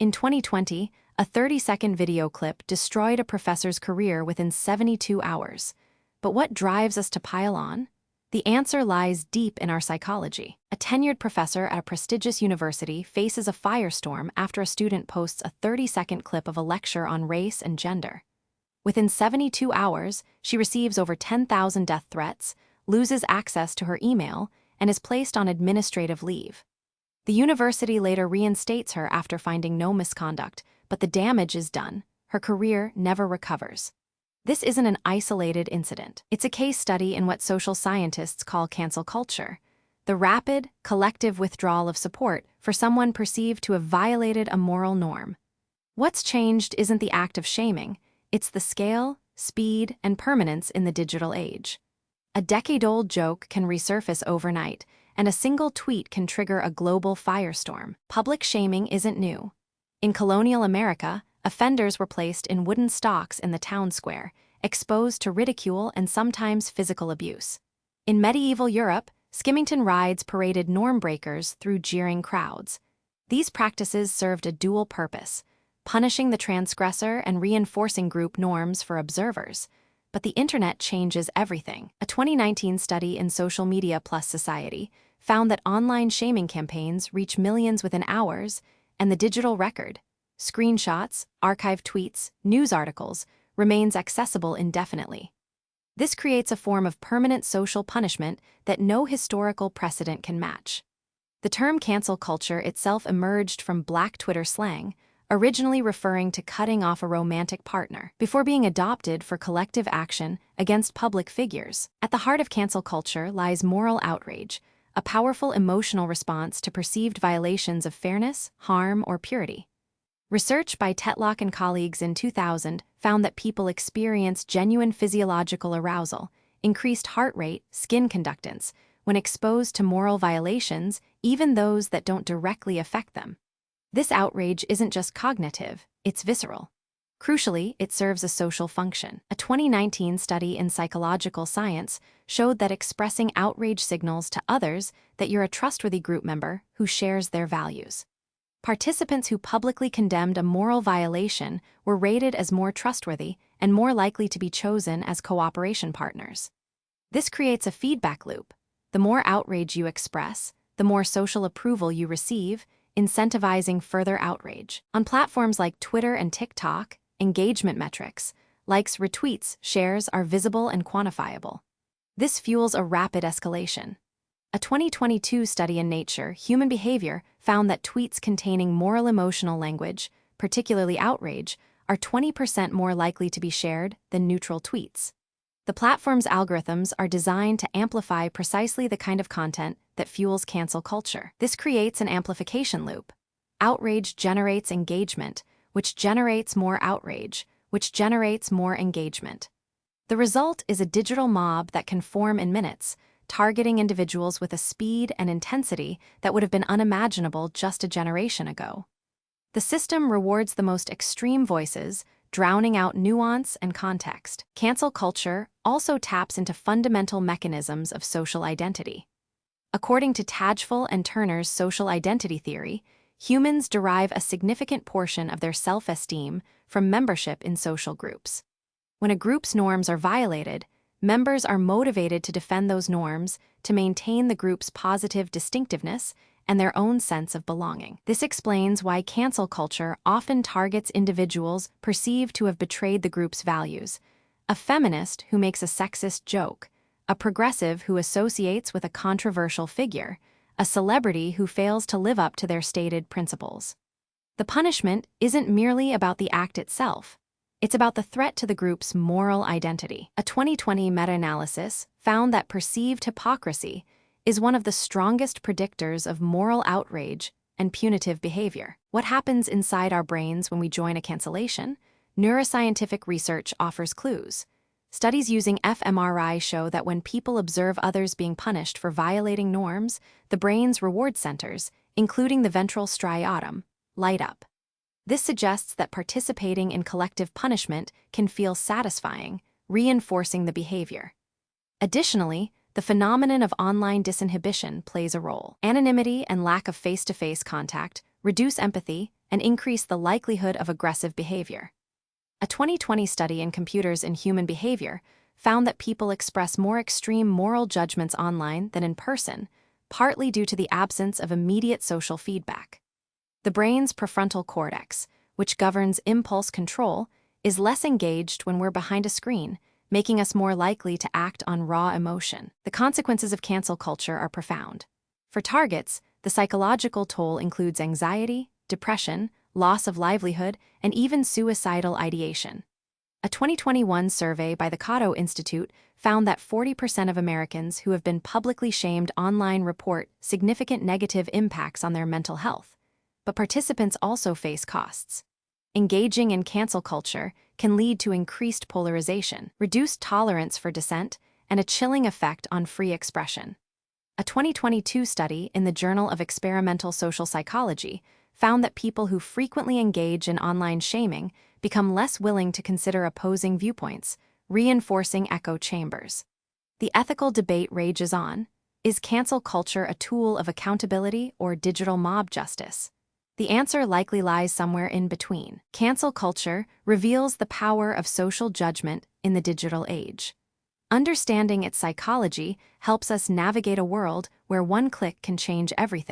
In 2020, a 30-second video clip destroyed a professor's career within 72 hours. But what drives us to pile on? The answer lies deep in our psychology. A tenured professor at a prestigious university faces a firestorm after a student posts a 30-second clip of a lecture on race and gender. Within 72 hours, she receives over 10,000 death threats, loses access to her email, and is placed on administrative leave. The university later reinstates her after finding no misconduct, but the damage is done. Her career never recovers. This isn't an isolated incident. It's a case study in what social scientists call cancel culture, the rapid, collective withdrawal of support for someone perceived to have violated a moral norm. What's changed isn't the act of shaming, it's the scale, speed, and permanence in the digital age. A decade-old joke can resurface overnight, and a single tweet can trigger a global firestorm. Public shaming isn't new. In colonial America, offenders were placed in wooden stocks in the town square, exposed to ridicule and sometimes physical abuse. In medieval Europe, skimmington rides paraded norm breakers through jeering crowds. These practices served a dual purpose, punishing the transgressor and reinforcing group norms for observers. But the internet changes everything. A 2019 study in Social Media Plus Society found that online shaming campaigns reach millions within hours, and the digital record, screenshots, archived tweets, news articles, remains accessible indefinitely. This creates a form of permanent social punishment that no historical precedent can match. The term cancel culture itself emerged from Black Twitter slang, originally referring to cutting off a romantic partner, before being adopted for collective action against public figures. At the heart of cancel culture lies moral outrage, a powerful emotional response to perceived violations of fairness, harm, or purity. Research by Tetlock and colleagues in 2000 found that people experience genuine physiological arousal, increased heart rate, skin conductance, when exposed to moral violations, even those that don't directly affect them. This outrage isn't just cognitive, it's visceral. Crucially, it serves a social function. A 2019 study in psychological science showed that expressing outrage signals to others that you're a trustworthy group member who shares their values. Participants who publicly condemned a moral violation were rated as more trustworthy and more likely to be chosen as cooperation partners. This creates a feedback loop. The more outrage you express, the more social approval you receive, incentivizing further outrage. On platforms like Twitter and TikTok, engagement metrics, likes, retweets, shares are visible and quantifiable. This fuels a rapid escalation. A 2022 study in Nature, Human Behavior, found that tweets containing moral emotional language, particularly outrage, are 20% more likely to be shared than neutral tweets. The platform's algorithms are designed to amplify precisely the kind of content that fuels cancel culture. This creates an amplification loop. Outrage generates engagement, which generates more outrage, which generates more engagement. The result is a digital mob that can form in minutes, targeting individuals with a speed and intensity that would have been unimaginable just a generation ago. The system rewards the most extreme voices, drowning out nuance and context. Cancel culture also taps into fundamental mechanisms of social identity. According to Tadgeful and Turner's social identity theory, humans derive a significant portion of their self-esteem from membership in social groups. When a group's norms are violated, members are motivated to defend those norms to maintain the group's positive distinctiveness and their own sense of belonging. This explains why cancel culture often targets individuals perceived to have betrayed the group's values. A feminist who makes a sexist joke, a progressive who associates with a controversial figure, a celebrity who fails to live up to their stated principles. The punishment isn't merely about the act itself. It's about the threat to the group's moral identity. A 2020 meta-analysis found that perceived hypocrisy is one of the strongest predictors of moral outrage and punitive behavior. What happens inside our brains when we join a cancellation? Neuroscientific research offers clues. Studies using fMRI show that when people observe others being punished for violating norms, the brain's reward centers, including the ventral striatum, light up. This suggests that participating in collective punishment can feel satisfying, reinforcing the behavior. Additionally, the phenomenon of online disinhibition plays a role. Anonymity and lack of face-to-face contact reduce empathy, and increase the likelihood of aggressive behavior. A 2020 study in Computers in Human Behavior found that people express more extreme moral judgments online than in person, partly due to the absence of immediate social feedback. The brain's prefrontal cortex, which governs impulse control, is less engaged when we're behind a screen, making us more likely to act on raw emotion. The consequences of cancel culture are profound. For targets, the psychological toll includes anxiety, depression, loss of livelihood, and even suicidal ideation. A 2021 survey by the Cato Institute found that 40% of Americans who have been publicly shamed online report significant negative impacts on their mental health. But participants also face costs. Engaging in cancel culture can lead to increased polarization, reduced tolerance for dissent, and a chilling effect on free expression. A 2022 study in the Journal of Experimental Social Psychology found that people who frequently engage in online shaming become less willing to consider opposing viewpoints, reinforcing echo chambers. The ethical debate rages on. Is cancel culture a tool of accountability or digital mob justice? The answer likely lies somewhere in between. Cancel culture reveals the power of social judgment in the digital age. Understanding its psychology helps us navigate a world where one click can change everything.